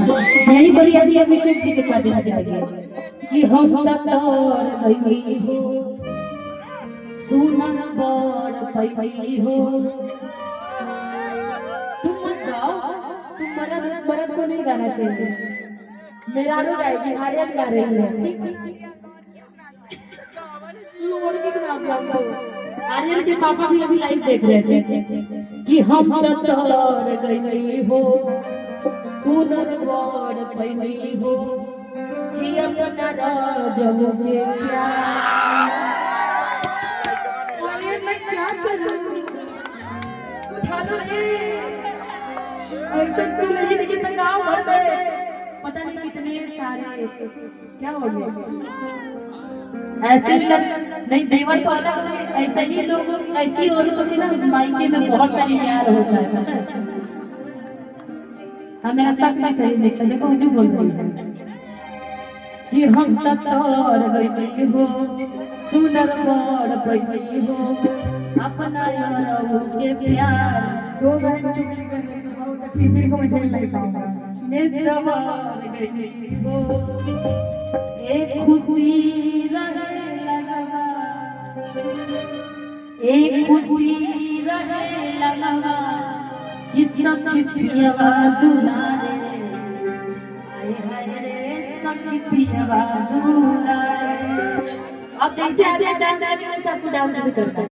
यही बोली अभी अभिषेक जी के शादी में जाएगी कि हम तोर गई हो सुनन बड़ पई हो। तुम मत गाओ, तुम मरद मरद को नहीं गाना चाहिए। मेरा रो गाएगी, आर्यन गा रही है। लड़की के नाम गाओ। आर्यन के पापा भी अभी लाइव देख रहे थे कि हम तोर गई हो सुनन बड़ पई हो कि अपना राजू के प्यार। मैं क्या करूं उठा लो ऐसे तो नहीं लेकिन मैं गाँव भर में पता नहीं कितने सारे क्या हो गया ऐसे नहीं देवर तो अलग है। ऐसे ही लोग ऐसी औरतों के ना मायके में बहुत सारी प्यार होता है। हाँ मेरा शक भी सही देखा देखो जो बोल रही है कि हम तोर गई हो सुनर बड़ पई हो अपना यारों के प्यार। दो बहन चुगली कर रही तो बहुत तीसरी को मैं नहीं लग पाऊंगा। निस्वार गई हो एक खुशी रहे लगवा एक खुशी रहे लगवा किस सखी पियवा दुलारे हाय हाय रे सखी पियवा दुलारे। अब जैसे आगे डांस आगे सबको डांस भी करता है।